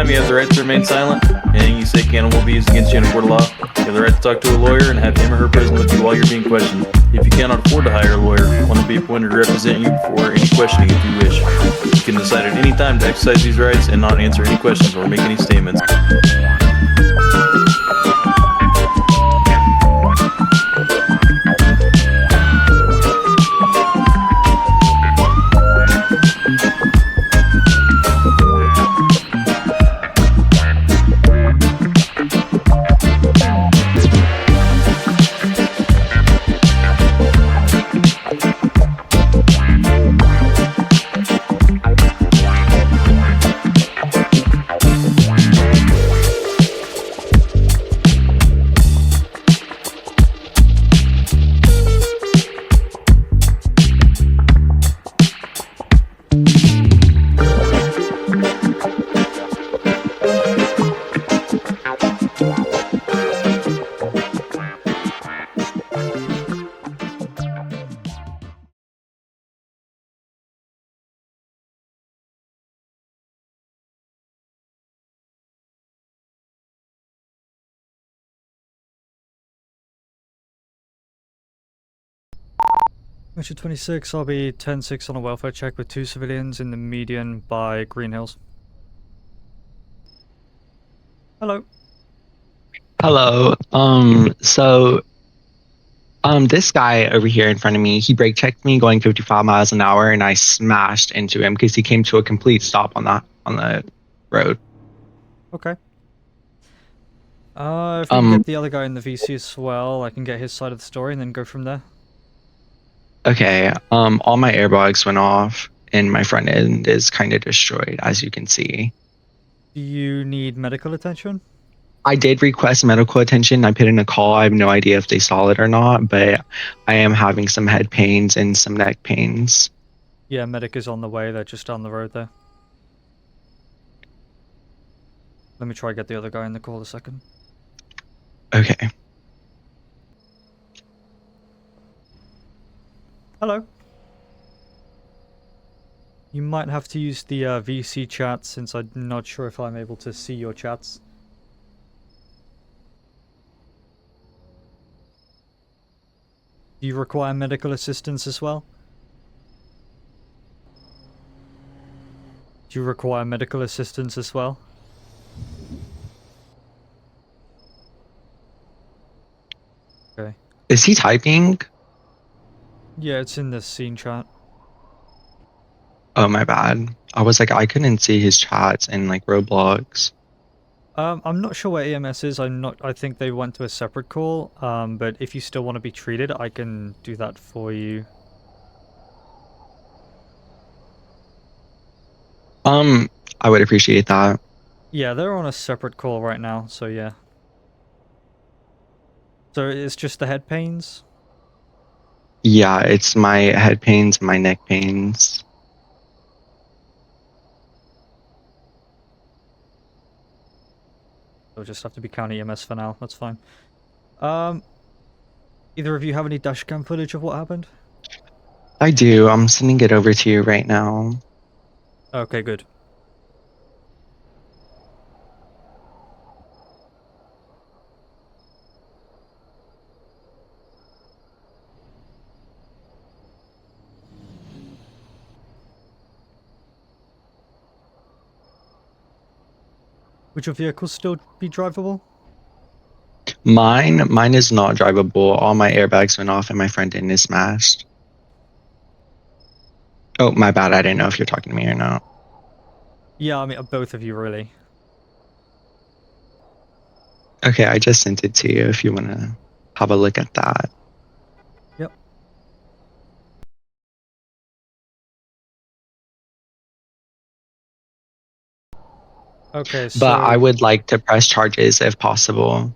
time, you have the right to remain silent. Anything you say can and will be used against you in a court of law. You have the right to talk to a lawyer and have him or her present with you while you're being questioned. If you cannot afford to hire a lawyer, one will be appointed to represent you for any questioning if you wish. You can decide at any time to exercise these rights and not answer any questions or make any statements. Mission 26, I'll be 10-6 on a welfare check with 2 civilians in the median by Green Hills. Hello. Hello. This guy over here in front of me, he brake checked me going 55 miles an hour, and I smashed into him because he came to a complete stop on the road. Okay. If we can get the other guy in the VC as well, I can get his side of the story and then go from there. Okay. All my airbags went off, and my front end is kind of destroyed, as you can see. Do you need medical attention? I did request medical attention. I put in a call. I have no idea if they saw it or not, but I am having some head pains and some neck pains. Yeah, medic is on the way. They're just down the road there. Let me try to get the other guy in the call a second. Okay. Hello. You might have to use the VC chat since I'm not sure if I'm able to see your chats. Do you require medical assistance as well? Do you require medical assistance as well? Okay. Is he typing? Yeah, it's in the scene chat. Oh, my bad. I was like, I couldn't see his chats in like Roblox. I'm not sure where EMS is. I think they went to a separate call. But if you still want to be treated, I can do that for you. I would appreciate that. Yeah, they're on a separate call right now, so yeah. So it's just the head pains? Yeah, it's my head pains, my neck pains. It'll just have to be county EMS for now. That's fine. Either of you have any dashcam footage of what happened? I do. I'm sending it over to you right now. Okay, good. Would your vehicle still be drivable? Mine is not drivable. All my airbags went off and my front end is smashed. Oh, my bad. I didn't know if you're talking to me or not. Yeah, I mean, both of you, really. Okay, I just sent it to you if you want to have a look at that. Yep. Okay, so... But I would like to press charges if possible.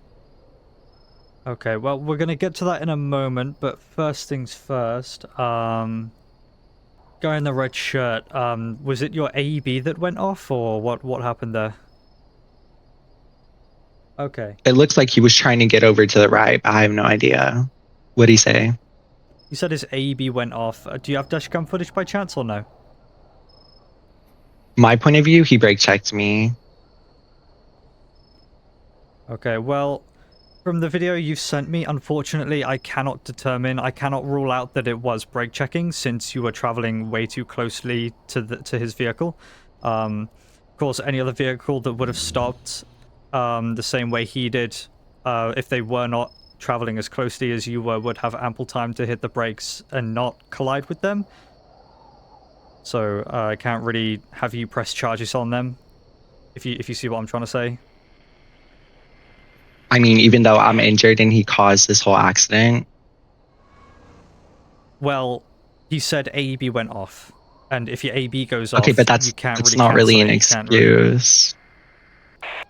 Okay, well, we're gonna get to that in a moment, but first things first, guy in the red shirt, was it your AEB that went off, or what happened there? Okay. It looks like he was trying to get over to the right, but I have no idea. What'd he say? You said his AEB went off. Do you have dashcam footage by chance, or no? My point of view, he brake checked me. Okay, well, from the video you've sent me, unfortunately, I cannot rule out that it was brake checking since you were traveling way too closely to his vehicle. Of course, any other vehicle that would have stopped the same way he did, if they were not traveling as closely as you were, would have ample time to hit the brakes and not collide with them. So I can't really have you press charges on them, if you see what I'm trying to say. I mean, even though I'm injured and he caused this whole accident. Well, he said AEB went off, and if your AEB goes off, Okay, but you can't that's really not really cancel an it. excuse.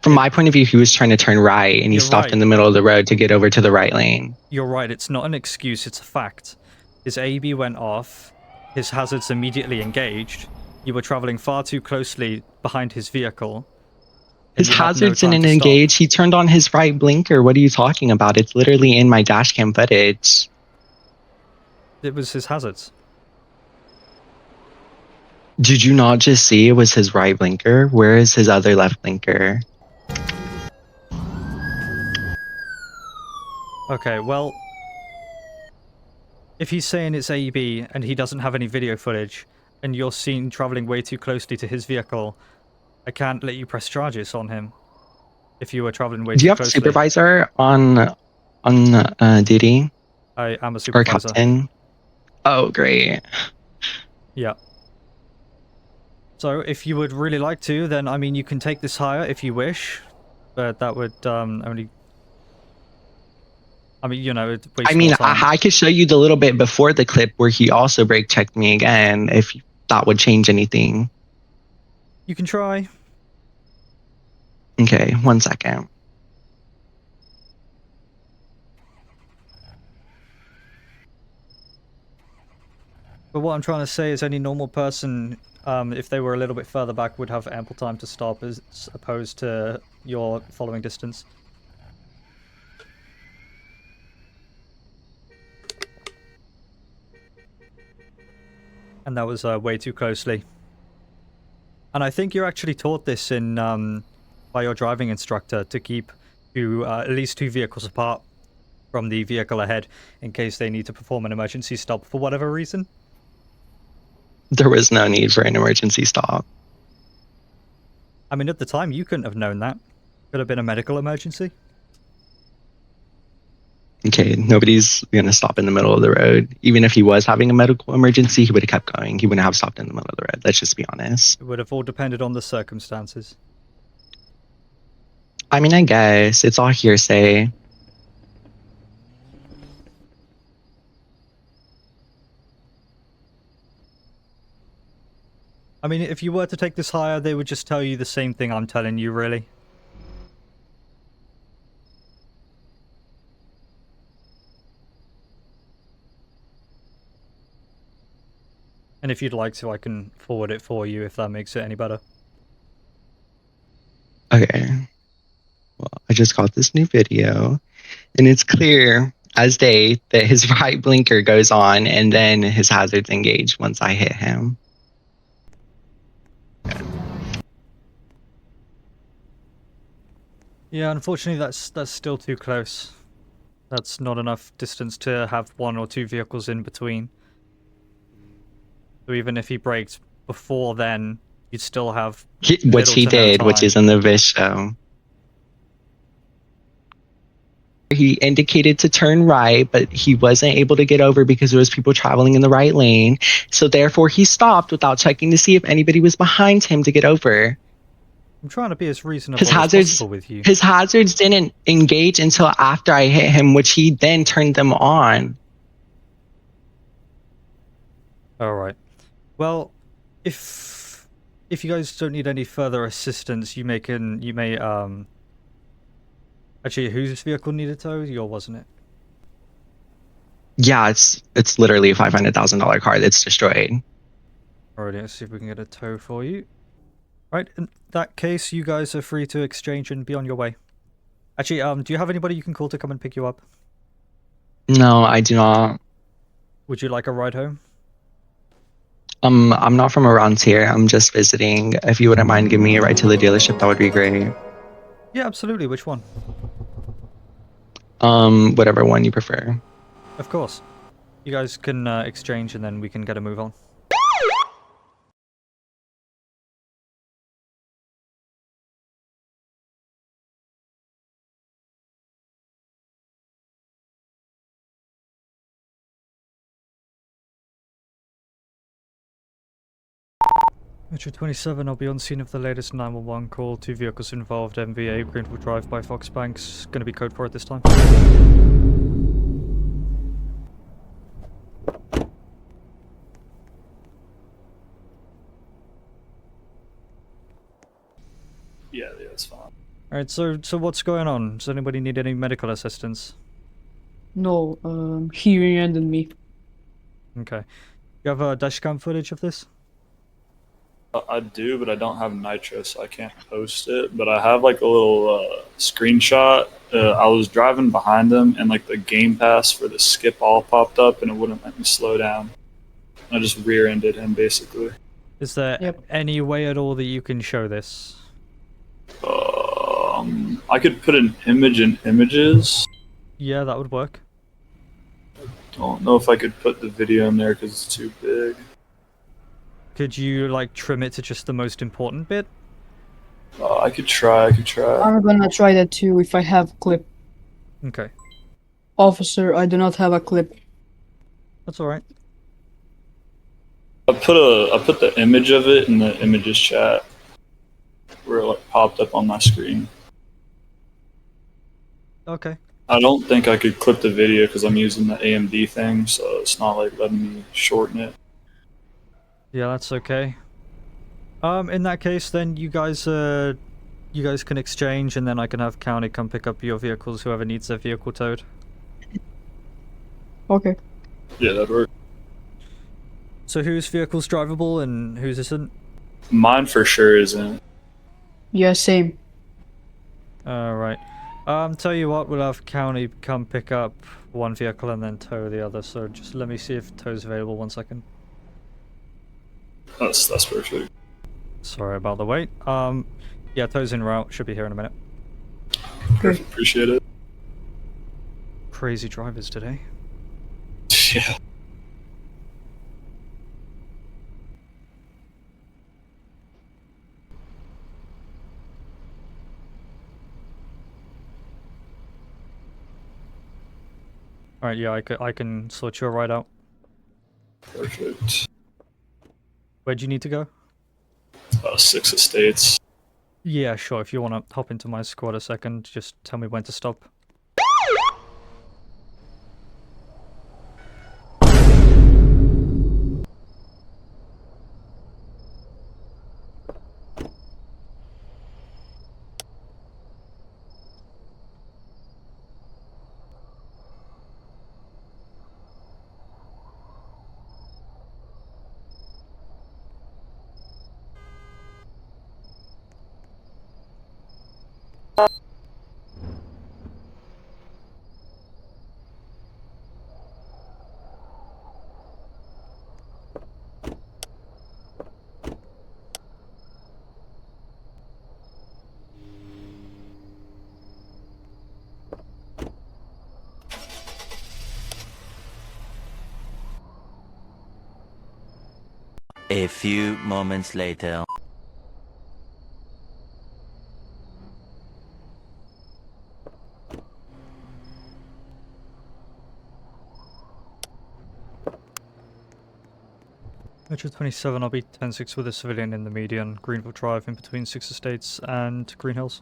From my point of view, he was trying to turn right and he You're stopped right. in the middle of the road to get over to the right lane. You're right, it's not an excuse, it's a fact. His AEB went off, his hazards immediately engaged, you were traveling far too closely behind his vehicle. His hazards didn't engage. He turned on his right blinker. What are you talking about? It's literally in my dash cam footage. It was his hazards. Did you not just see it was his right blinker? Where is his other left blinker? Okay, well, if he's saying it's AEB and he doesn't have any video footage, and you're seen traveling way too closely to his vehicle, I can't let you press charges on him. If you were traveling way too closely. Do you have a supervisor on duty? I am a supervisor. Or captain? Oh, great. Yeah. So if you would really like to, then I mean you can take this higher if you wish, but that would only. I mean, you know, I could show you the little bit before the clip where he also brake checked me again, if that would change anything. You can try. Okay, 1 second. But what I'm trying to say is any normal person, if they were a little bit further back, would have ample time to stop as opposed to your following distance. And that was way too closely. And I think you're actually taught this in by your driving instructor to keep at least 2 vehicles apart from the vehicle ahead in case they need to perform an emergency stop for whatever reason. There was no need for an emergency stop. I mean, at the time, you couldn't have known that. Could have been a medical emergency. Okay, nobody's gonna stop in the middle of the road. Even if he was having a medical emergency, he would have kept going. He wouldn't have stopped in the middle of the road. Let's just be honest. It would have all depended on the circumstances. I mean, I guess it's all hearsay. I mean, if you were to take this higher, they would just tell you the same thing I'm telling you, really. And if you'd like to, I can forward it for you if that makes it any better. Okay. Well, I just got this new video, and it's clear as day that his right blinker goes on, and then his hazards engage once I hit him. Yeah, unfortunately, that's still too close. That's not enough distance to have 1 or 2 vehicles in between. So even if he braked before then, you'd still have Which he did, which is in the video. He indicated to turn right, but he wasn't able to get over because there was people traveling in the right lane. So therefore, he stopped without checking to see if anybody was behind him to get over. I'm trying to be as reasonable as possible with you. His hazards didn't engage until after I hit him, which he then turned them on. All right. Well, if you guys don't need any further assistance, you may actually, whose vehicle needed tow? Yours, wasn't it? Yeah, it's literally a $500,000 car that's destroyed. Alrighty, let's see if we can get a tow for you. Right, in that case, you guys are free to exchange and be on your way. Actually, do you have anybody you can call to come and pick you up? No, I do not. Would you like a ride home? I'm not from around here. I'm just visiting. If you wouldn't mind giving me a ride to the dealership, that would be great. Yeah, absolutely. Which one? Whatever one you prefer. Of course. You guys can exchange and then we can get a move on. Metro 27, I'll be on scene of the latest 911 call. 2 vehicles involved, MVA, Greenwood Drive by Foxbanks. Gonna be code for it this time. Yeah, it's fine. Alright, so what's going on? Does anybody need any medical assistance? No, he rear-ended me. Okay. You have dashcam footage of this? I do, but I don't have nitro, so I can't post it. But I have like a little screenshot. I was driving behind them, and like the game pass for the skip all popped up, and it wouldn't let me slow down. I just rear-ended him, basically. Is there any way at all that you can show this? I could put an image in images. Yeah, that would work. Don't know if I could put the video in there because it's too big. Could you, like, trim it to just the most important bit? I could try. I'm gonna try that too if I have clip. Okay. Officer, I do not have a clip. That's alright. I put the image of it in the images chat where it like popped up on my screen. Okay. I don't think I could clip the video because I'm using the AMD thing, so it's not like letting me shorten it. Yeah, that's okay. In that case, then you guys can exchange, and then I can have County come pick up your vehicles, whoever needs their vehicle towed. Okay. Yeah, that'd work. So whose vehicle's drivable and whose isn't? Mine for sure isn't. Yeah, same. Alright. Tell you what, we'll have County come pick up one vehicle and then tow the other, so just let me see if tow's available 1 second. That's perfect. Sorry about the wait. Yeah, tow's en route, should be here in a minute. Perfect. Appreciate it. Crazy drivers today. Yeah. Alright, yeah, I can sort your ride out. Perfect. Where'd you need to go? 6 estates. Yeah, sure, if you want to hop into my squad a second, just tell me when to stop. A few moments later. Metro 27, I'll be 10-6 with a civilian in the median, Greenville Drive in between 6 Estates and Green Hills.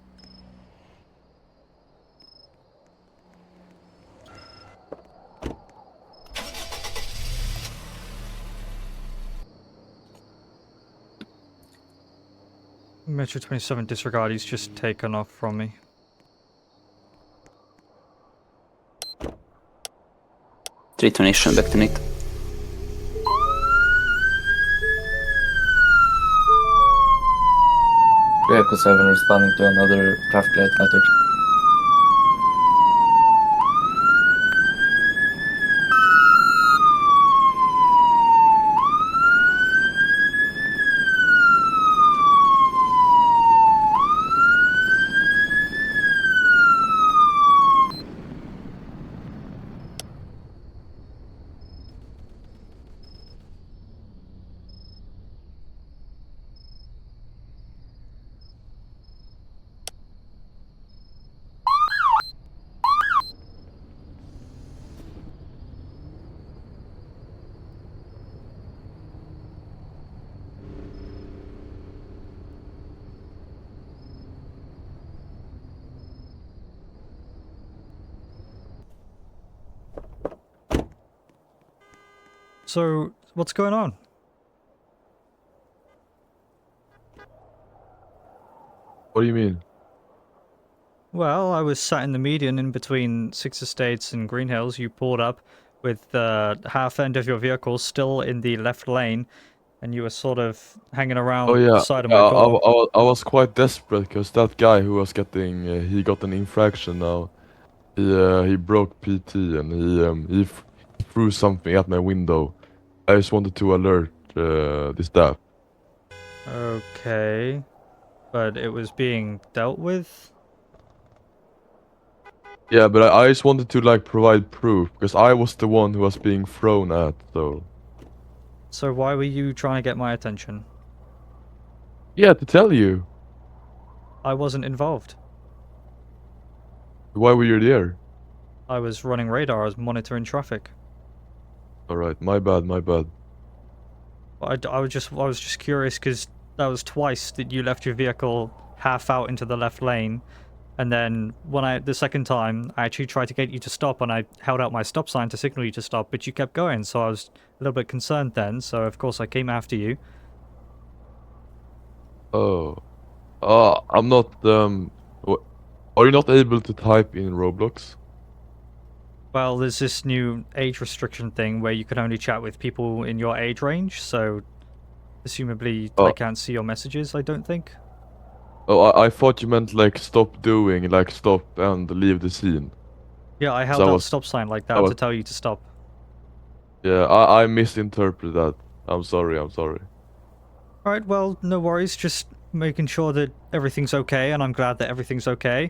Metro 27 disregard, he's just taken off from me. Retonation back to Nick. Vehicle 7 responding to another traffic light outage. So, what's going on? What do you mean? Well, I was sat in the median in between Six Estates and Green Hills. You pulled up with the half end of your vehicle still in the left lane, and you were sort of hanging around Oh yeah, the side of yeah. my I, door. I was quite desperate because that guy who was getting he got an infraction now. He broke PT and he threw something at my window. I just wanted to alert the staff. Okay, but it was being dealt with? Yeah, but I just wanted to like provide proof because I was the one who was being thrown at. So why were you trying to get my attention? Yeah, to tell you. I wasn't involved. Why were you there? I was running radar, I was monitoring traffic. Alright, my bad, my bad. I was just curious because that was twice that you left your vehicle half out into the left lane, and then the second time I actually tried to get you to stop, and I held out my stop sign to signal you to stop, but you kept going, so I was a little bit concerned then. So of course I came after you. Oh. I'm not, are you not able to type in Roblox? Well, there's this new age restriction thing where you can only chat with people in your age range, so presumably I Oh. can't see your messages, I don't think. Oh, I thought you meant like stop doing, like stop and leave the scene. Yeah, I So held I out was- stop sign like I that was- to tell you to stop. Yeah, I misinterpreted that. I'm sorry, I'm sorry. Alright, well, no worries, just making sure that everything's okay, and I'm glad that everything's okay.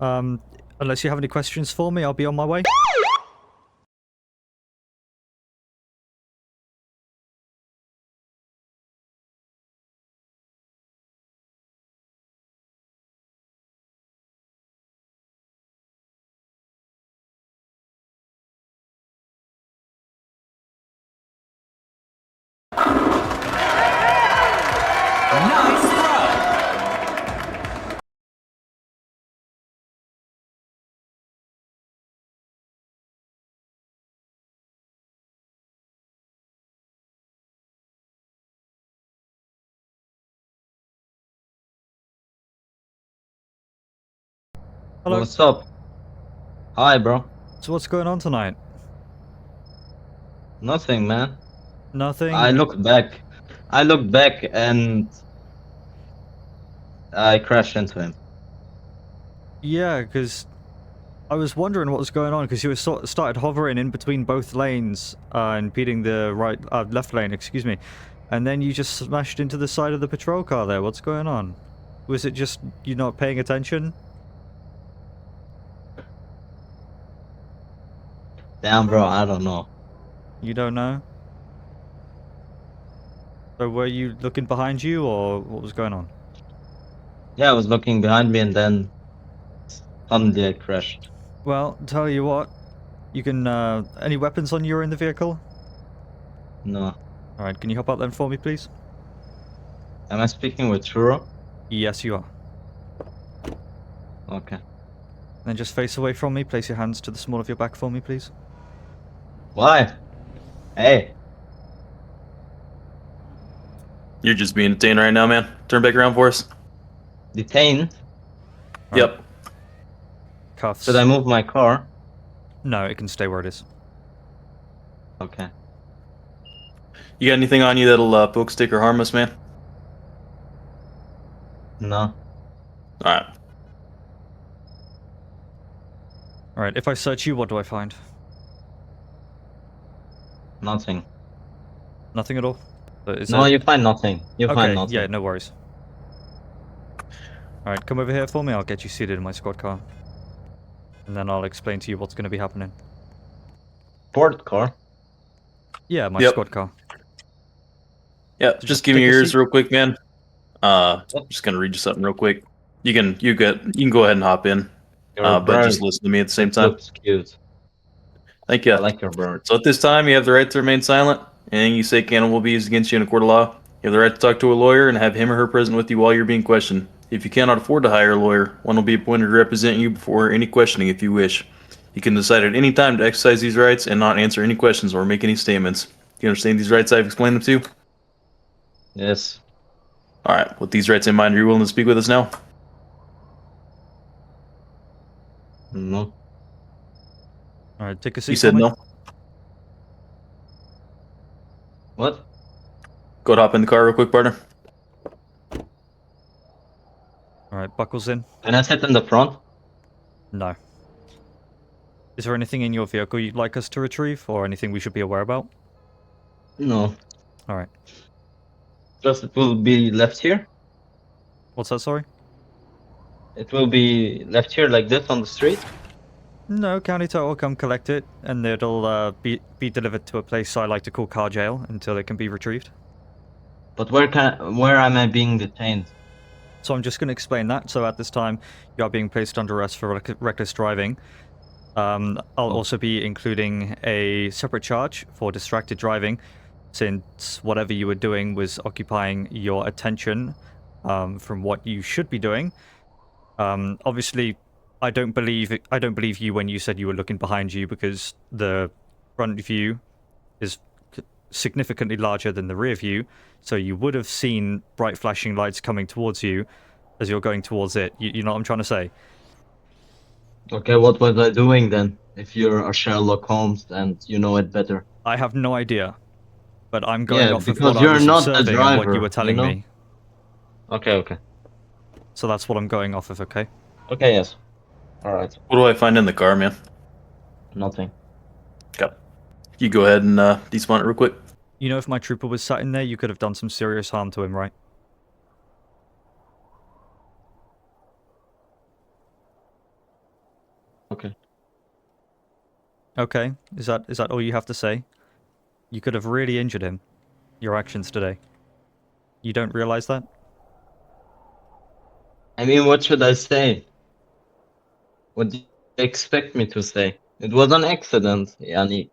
Unless you have any questions for me, I'll be on my way. Hello. What's up? Hi, bro. So what's going on tonight? Nothing, man. Nothing? I looked back. I looked back and I crashed into him. Yeah, because I was wondering what was going on, because you were started hovering in between both lanes, impeding the left lane, excuse me. And then you just smashed into the side of the patrol car there. What's going on? Was it just you not paying attention? Damn, bro, I don't know. You don't know? So were you looking behind you, or what was going on? Yeah, I was looking behind me and then suddenly I crashed. Well, tell you what, you can, any weapons on you or in the vehicle? No. Alright, can you hop out then for me, please? Am I speaking with Churro? Yes, you are. Okay. Then just face away from me, place your hands to the small of your back for me, please. Why? Hey, You're just being detained right now, man. Turn back around for us. detained? Yep. Cuffs. Should I move my car? No, it can stay where it is. Okay. You got anything on you that'll poke, stick, or harm us, man? No. Alright. Alright, if I search you, what do I find? Nothing. Nothing at all? Is No, that... you find nothing. You find Okay, nothing. yeah, no worries. Alright, come over here for me, I'll get you seated in my squad car. And then I'll explain to you what's going to be happening. Sport car? Yeah, my Yep. squad car. Yeah, So just give me take your a ears seat. real quick, man. Just gonna read you something real quick. You can go ahead and hop in. Your But just bird listen to me at the same time. looks cute. Thank you. I like your bird. So at this time, you have the right to remain silent. Anything you say can and will be used against you in a court of law. You have the right to talk to a lawyer and have him or her present with you while you're being questioned. If you cannot afford to hire a lawyer, one will be appointed to represent you before any questioning if you wish. You can decide at any time to exercise these rights and not answer any questions or make any statements. You understand these rights I've explained them to you? Yes. Alright, with these rights in mind, are you willing to speak with us now? No. Alright, take a seat. You said for me. no. What? Go ahead, hop in the car real quick, partner. Alright, buckles in. Can I sit in the front? No. Is there anything in your vehicle you'd like us to retrieve, or anything we should be aware about? No. Alright. Just it will be left here. What's that, sorry? It will be left here like this on the street. No, county tow will come collect it, and it'll be delivered to a place I like to call car jail until it can be retrieved. But where am I being detained? So I'm just going to explain that. So at this time, you are being placed under arrest for reckless driving. I'll also be including a separate charge for distracted driving, since whatever you were doing was occupying your attention from what you should be doing. Obviously, I don't believe you when you said you were looking behind you, because the front view is significantly larger than the rear view, so you would have seen bright flashing lights coming towards you as you're going towards it. You know what I'm trying to say? Okay, what was I doing then? If you're a Sherlock Holmes and you know it better. I have no idea, but I'm going Yeah, off of because what I you're was not the observing and what you driver, were telling you know? me. Okay. So that's what I'm going off of, okay? Okay, yes. Alright. What do I find in the car, man? Nothing. Got it. You go ahead and despawn it real quick. You know, if my trooper was sat in there, you could have done some serious harm to him, right? Okay. Okay, is that all you have to say? You could have really injured him. Your actions today. You don't realize that? I mean, what should I say? What do you expect me to say? It was an accident, Yani.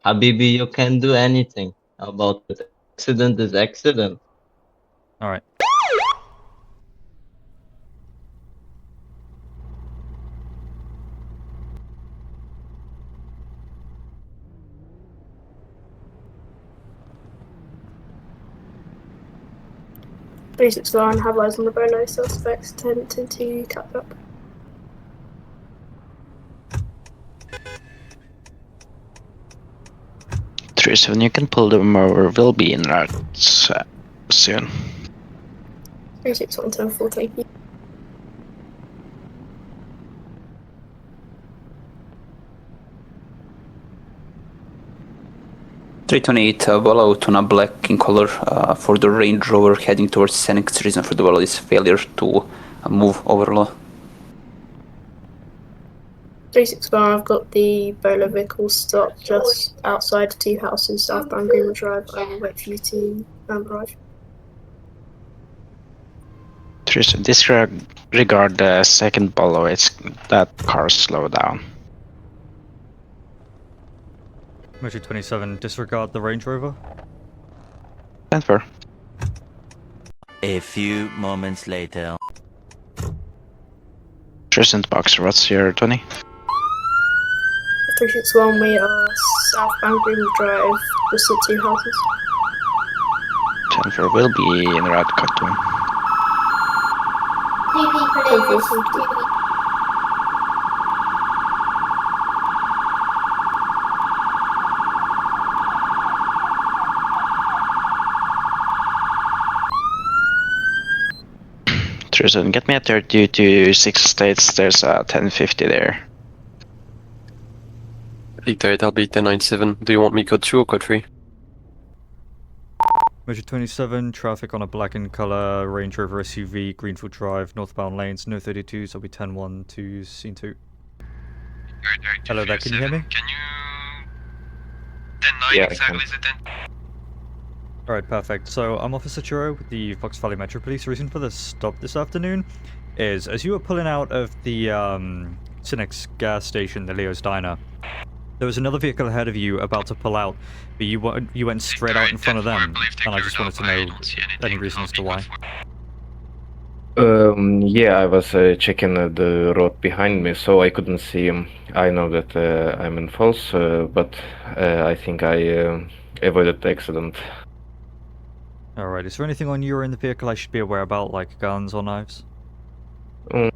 Habibi, you can do anything about it. Accident is accident. Alright. Basics line, have eyes on the bolo, suspects attempting to cut up. When you can pull them over, we'll be in route soon. 361 10 4, thank you. Volvo Tuna black in color for the Range Rover heading towards Senex. Reason for the Volvo is failure to move over law. 361, I've got the Bolo vehicle stopped just outside the two houses southbound Greenwood Drive. I will wait for you to arrive. Disregard the second Bolo, it's that car slow down. Motor 27, disregard the Range Rover. Transfer. A few moments later. Tristan Boxer, what's your 20? 361, we are southbound Greenwood Drive, just the two houses. Transfer will be in route Khartoum. Tristan, get me a 32 to 6 states, there's a 1050 there. Victor, I'll be 1097. Do you want me code 2 or code 3? Motor 27, traffic on a black in color, Range Rover SUV, Greenfield Drive, northbound lanes, no 32s, I'll be 10-1 to scene 2. Hello there, can you hear me? Can you... 10-9 Yeah, exactly, is it 10? Alright, perfect. So, I'm Officer Churro with the Fox Valley Metro Police. Reason for the stop this afternoon is, as you were pulling out of the Cinex gas station, the Leo's Diner, there was another vehicle ahead of you about to pull out, but you went straight out in front of them, and I just wanted to know any reason as to why. Yeah, I was checking the road behind me, so I couldn't see him. I know that I'm in false, but I think I avoided the accident. Alright, is there anything on you or in the vehicle I should be aware about, like guns or knives? Mm,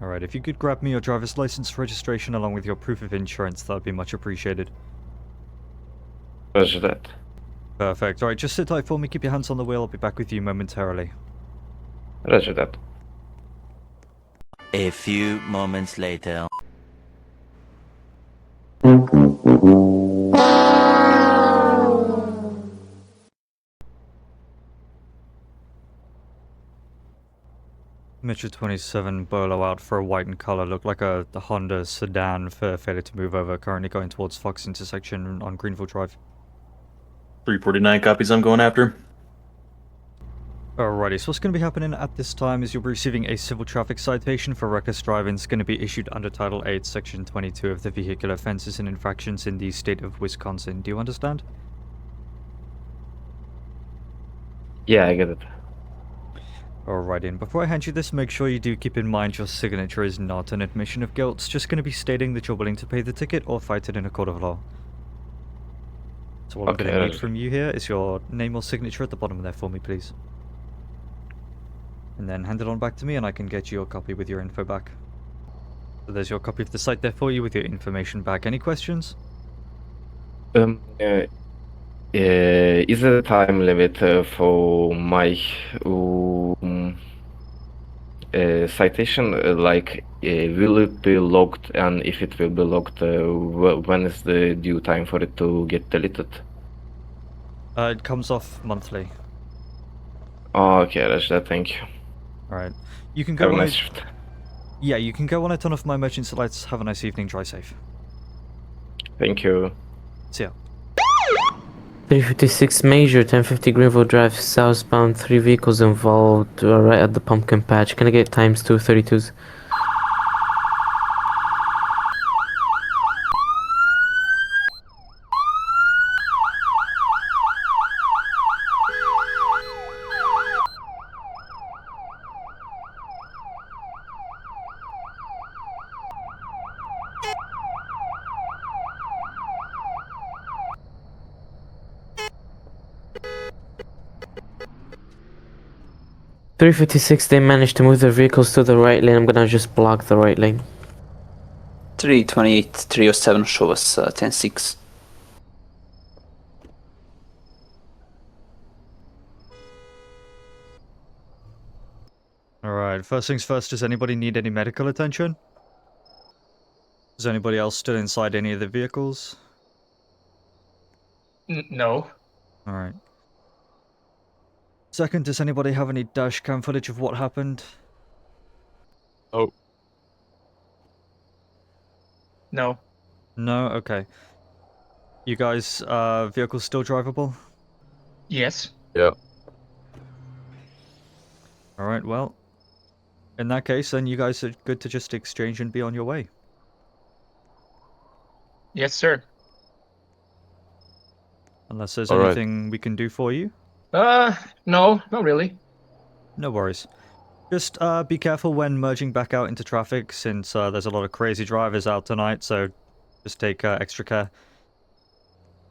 Alright, if you could grab me your driver's license, registration, along with your proof of insurance, that would be much appreciated. Roger that. Perfect. Alright, just sit tight for me, keep your hands on the wheel, I'll be back with you momentarily. Roger that. A few moments later. Metro 27 Bolo out for a white in color, looked like a Honda sedan for failure to move over, currently going towards Fox intersection on Greenville Drive. 349 copies I'm going after. Alrighty, so what's going to be happening at this time is you'll be receiving a civil traffic citation for reckless driving. It's going to be issued under Title 8, Section 22 of the Vehicular Offenses and Infractions in the state of Wisconsin. Do you understand? Yeah, I get it. Alrighty, and before I hand you this, make sure you do keep in mind your signature is not an admission of guilt. It's just going to be stating that you're willing to pay the ticket or fight it in a court of law. So what I'm going to need from you here is your name or signature at the bottom there for me, please. And then hand it on back to me and I can get you your copy with your info back. So there's your copy of the site there for you with your information back. Any questions? Is there a time limit for my citation? Will it be logged, and if it will be logged, when is the due time for it to get deleted? It comes off monthly. Oh, okay, that's that. Thank you. Alright. You can go Have a on nice it. shift. Yeah, you can go on it, turn off my emergency lights. Have a nice evening, drive safe. Thank you. See ya. 356 Major, 1050 Greenville Drive, southbound, 3 vehicles involved, right at the pumpkin patch. Can I get times 232s? They managed to move their vehicles to the right lane. I'm gonna just block the right lane. 328, 307, show us 10-6. Alright, first things first, does anybody need any medical attention? Is anybody else still inside any of the vehicles? No. Alright. Second, does anybody have any dash cam footage of what happened? Oh. No. No? Okay. You guys, vehicles still drivable? Yes. Yeah. Alright, well. In that case, then you guys are good to just exchange and be on your way. Yes, sir. Unless there's All right. anything we can do for you? No, not really. No worries. Just be careful when merging back out into traffic, since there's a lot of crazy drivers out tonight, so just take extra care.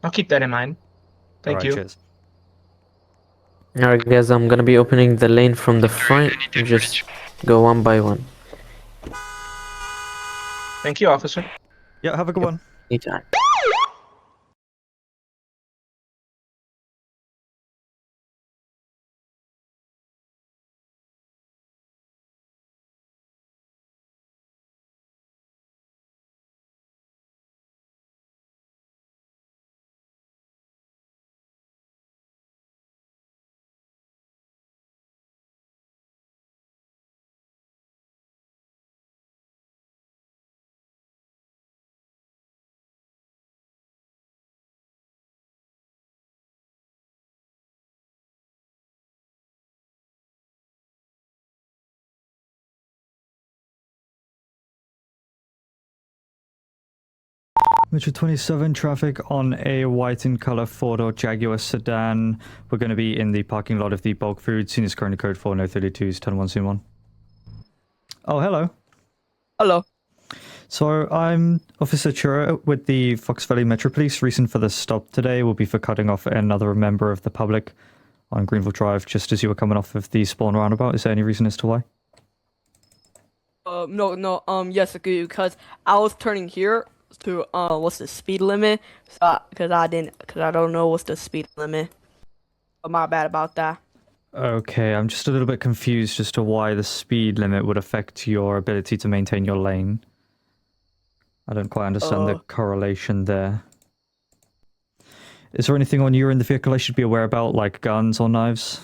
I'll keep that in mind. Thank you. Cheers. Alright guys, I'm gonna be opening the lane from the front. Just go one by one. Thank you, officer. Yeah, have a good one. Anytime. Metro 27 traffic on a white in color four-door Jaguar sedan. We're going to be in the parking lot of the bulk food. Scene is currently code 4032s, 101 scene 1. Oh, hello. Hello. So I'm Officer Churro with the Fox Valley Metro Police. Reason for the stop today will be for cutting off another member of the public on Greenville Drive just as you were coming off of the spawn roundabout. Is there any reason as to why? No, yes, because I was turning here to, what's the speed limit? So, because I don't know what's the speed limit. My bad about that. Okay, I'm just a little bit confused as to why the speed limit would affect your ability to maintain your lane. I don't quite understand the correlation there. Is there anything on you or in the vehicle I should be aware about, like guns or knives?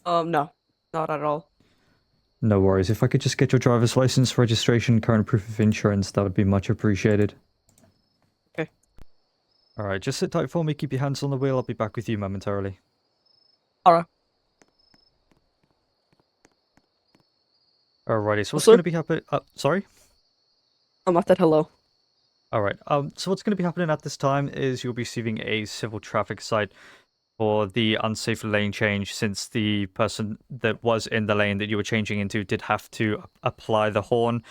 No, not at all. No worries. If I could just get your driver's license, registration, current proof of insurance, that would be much appreciated. Okay. Alright, just sit tight for me, keep your hands on the wheel, I'll be back with you momentarily. Alright. Alrighty, so what's going to be happening... sorry? I said hello. Alright, so what's going to be happening at this time is you'll be receiving a civil traffic cite for the unsafe lane change, since the person that was in the lane that you were changing into did have to apply the horn,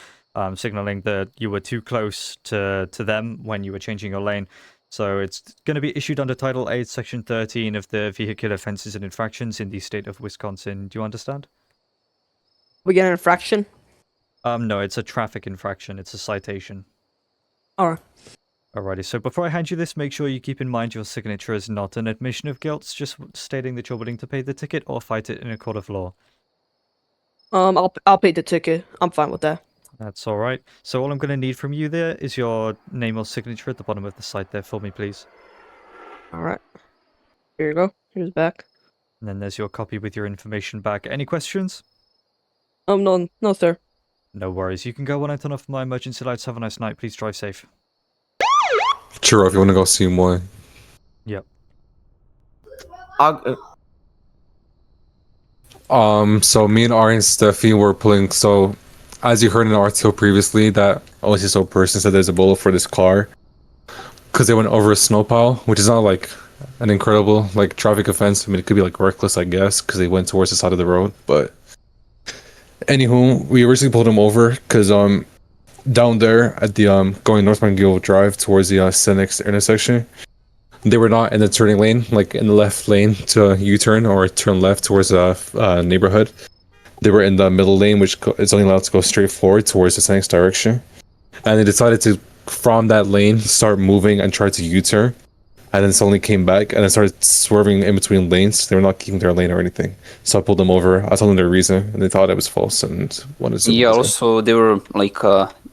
signaling that you were too close to them when you were changing your lane. So it's going to be issued under Title 8, Section 13 of the Vehicular Offenses and Infractions in the state of Wisconsin. Do you understand? We get an infraction? No, it's a traffic infraction. It's a citation. Alright. Alrighty, so before I hand you this, make sure you keep in mind your signature is not an admission of guilt, it's just stating that you're willing to pay the ticket or fight it in a court of law. I'll pay the ticket. I'm fine with that. That's alright. So all I'm going to need from you there is your name or signature at the bottom of the site there for me, please. Alright. Here you go. Here's back. And then there's your copy with your information back. Any questions? No, sir. No worries. You can go when I turn off my emergency lights. Have a nice night. Please drive safe. Churro, if you want to go see one. Yep. So me and Ari and Steffi were pulling. So, as you heard in the RTO previously, that OCSO person said there's a bullet for this car because they went over a snow pile, which is not like an incredible like traffic offense. I mean, it could be like reckless, I guess, because they went towards the side of the road. But anywho, we originally pulled him over because down there at the going northbound Greenville Drive towards the Senex intersection, they were not in the turning lane, like in the left lane to U-turn or turn left towards a neighborhood. They were in the middle lane, which is only allowed to go straight forward towards the Senex direction. And they decided to, from that lane, start moving and try to U-turn. And then suddenly came back and then started swerving in between lanes. They were not keeping their lane or anything. So I pulled them over. I told them their reason, and they thought it was false and wanted to... Yeah, also they were like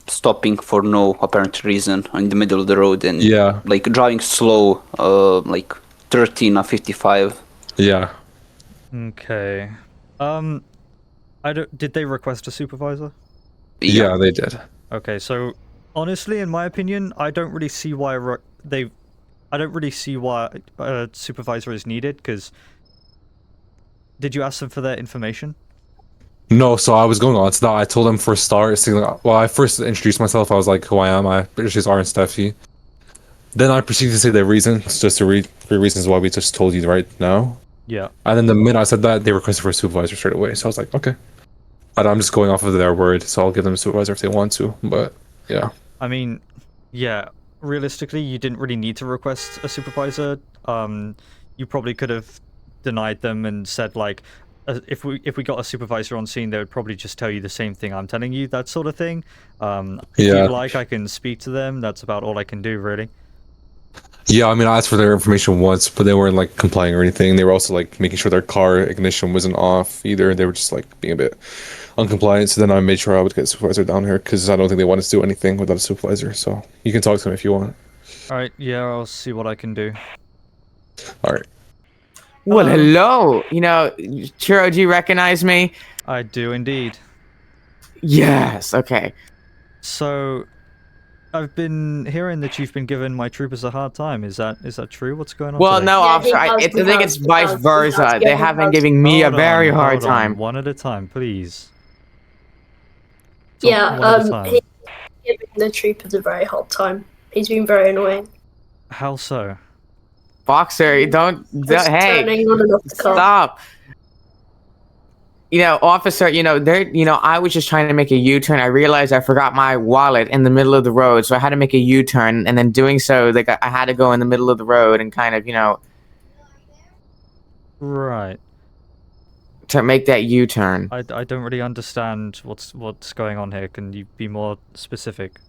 stopping for no apparent reason in the middle of the road and like driving slow, like 13 or 55. Yeah. Okay. Did they request a supervisor? Yeah, they did. Okay, so honestly, in my opinion, I don't really see why a supervisor is needed, because... Did you ask them for their information? No, so I was going on to that. I told them for a start, well, I first introduced myself. I was like, who I am. I introduced Art and Steffi. Then I proceeded to say their reasons, just to read three reasons why we just told you right now. Yeah. And then the minute I said that, they requested for a supervisor straight away. So I was like, okay. And I'm just going off of their word, so I'll give them a supervisor if they want to. But, yeah. I mean, yeah, realistically, you didn't really need to request a supervisor. You probably could have denied them and said, like, if we got a supervisor on scene, they would probably just tell you the same thing I'm telling you, that sort of thing. If you'd like, I can speak to them. That's about all I can do, really. Yeah, I mean, I asked for their information once, but they weren't, like, complying or anything. They were also, like, making sure their car ignition wasn't off either. They were just, like, being a bit uncompliant. So then I made sure I would get a supervisor down here, because I don't think they wanted to do anything without a supervisor. So you can talk to them if you want. Alright, yeah, I'll see what I can do. Alright. Well, hello. You know, Churro, do you recognize me? I do indeed. Yes, okay. So, I've been hearing that you've been giving my troopers a hard time. Is that true? What's going on? Well, today? no, officer. I think it's vice versa. They have been giving me a very hard time. One at a time, please. Yeah, he's giving the troopers a very hard time. He's been very annoying. How so? Boxer, you don't hey, stop. officer, I was just trying to make a U-turn. I realized I forgot my wallet in the middle of the road, so I had to make a U-turn, and then doing so, I had to go in the middle of the road and kind of, Right. to make that U-turn. I don't really understand what's going on here. Can you be more specific?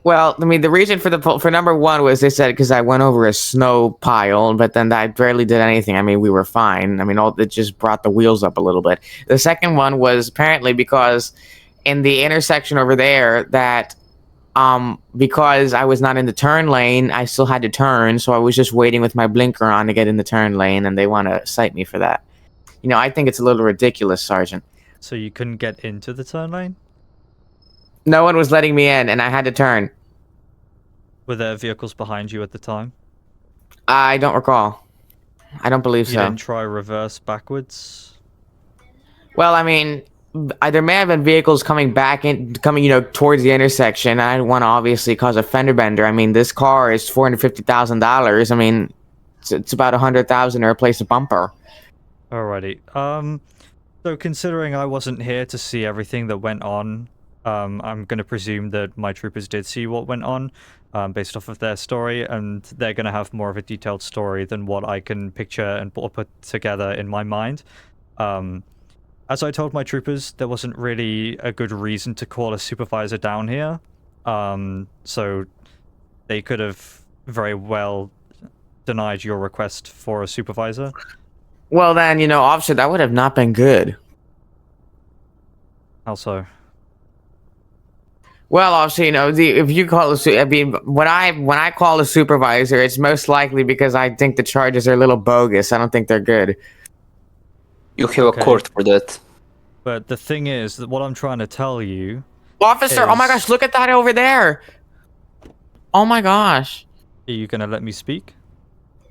Well, I mean, the reason for number one was they said because I went over a snow pile, but then I barely did anything. I mean, we were fine. I mean, it just brought the wheels up a little bit. The second one was apparently because in the intersection over there because I was not in the turn lane, I still had to turn, so I was just waiting with my blinker on to get in the turn lane, and they want to cite me for that. I think it's a little ridiculous, Sergeant. So you couldn't get into the turn lane? No one was letting me in, and I had to turn. Were there vehicles behind you at the time? I don't recall. I don't believe You so. didn't try reverse backwards? Well, I mean, there may have been vehicles coming, towards the intersection. I don't want to obviously cause a fender bender. I mean, this car is $450,000. I mean, it's about $100,000 to replace a bumper. Alrighty. So considering I wasn't here to see everything that went on, I'm going to presume that my troopers did see what went on, based off of their story, and they're going to have more of a detailed story than what I can picture and put together in my mind. As I told my troopers, there wasn't really a good reason to call a supervisor down here, so they could have very well denied your request for a supervisor. Well, then, officer, that would have not been good. How so? Well, obviously, if you call when I call a supervisor, it's most likely because I think the charges are a little bogus. I don't think they're good. You have a court for that. But the thing is that what I'm trying to tell you, officer, oh my gosh, look at that over there. Oh my gosh. Are you gonna let me speak?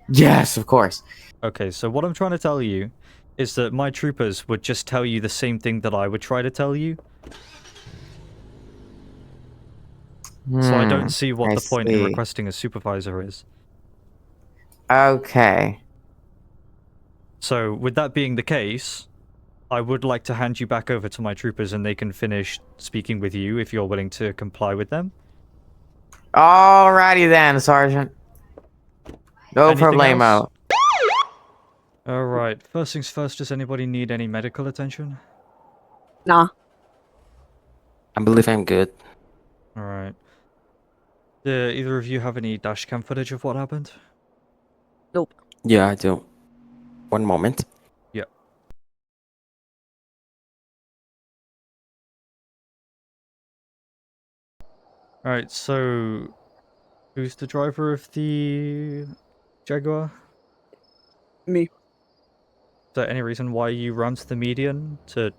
Yes, of course. Okay, so what I'm trying to tell you is that my troopers would just tell you the same thing that I would try to tell you. So I don't see what the point in requesting a supervisor is. Okay. So with that being the case, I would like to hand you back over to my troopers and they can finish speaking with you if you're willing to comply with them. Alrighty then, Sergeant. No problemo. Alright, first things first, does anybody need any medical attention? Nah. I believe I'm good. Alright. Do either of you have any dashcam footage of what happened? Nope. Yeah, I do. One moment. Yeah. Alright, so who's the driver of the Jaguar? Me. Is there any reason why you rammed the median to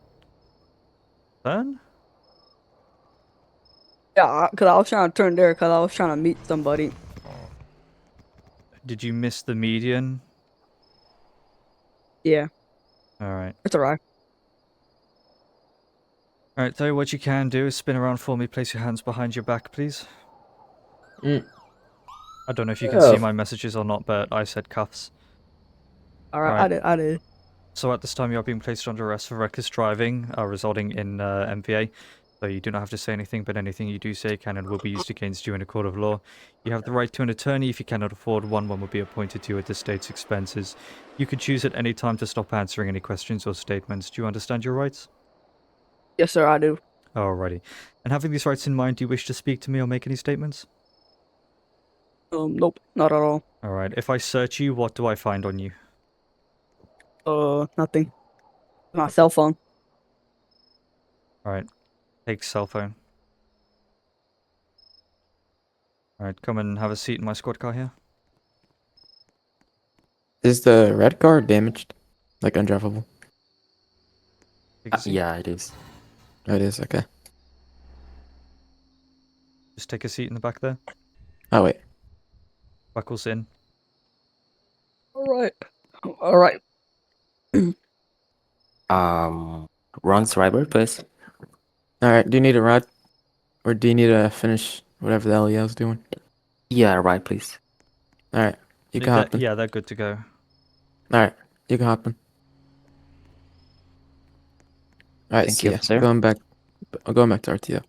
turn? Yeah, because I was trying to turn there because I was trying to meet somebody. Did you miss the median? Yeah. Alright. It's alright. Alright, so what you can do is spin around for me, place your hands behind your back, please. I don't know if you can see my messages or not, but I said cuffs. Alright, I did. So at this time you are being placed under arrest for reckless driving, resulting in MVA. So you do not have to say anything, but anything you do say can and will be used against you in a court of law. You have the right to an attorney. If you cannot afford one, one will be appointed to you at the state's expenses. You can choose at any time to stop answering any questions or statements. Do you understand your rights? Yes, sir, I do. Alrighty. And having these rights in mind, do you wish to speak to me or make any statements? Nope, not at all. Alright, if I search you, what do I find on you? Nothing. My cell phone. Alright, take cell phone. Alright, come and have a seat in my squad car here. Is the red car damaged? Like undrivable? Yeah, it is. Oh, it is, okay. Just take a seat in the back there. Oh, wait. Buckles in. Alright. Alright. Wrong driver, please. Alright, do you need a ride? Or do you need to finish whatever the hell Yale's doing? Yeah, right, please. Alright, you can hop in. Yeah, they're good to go. Alright, you can hop in. Alright, Thank so you, yeah, officer. going back to RTO.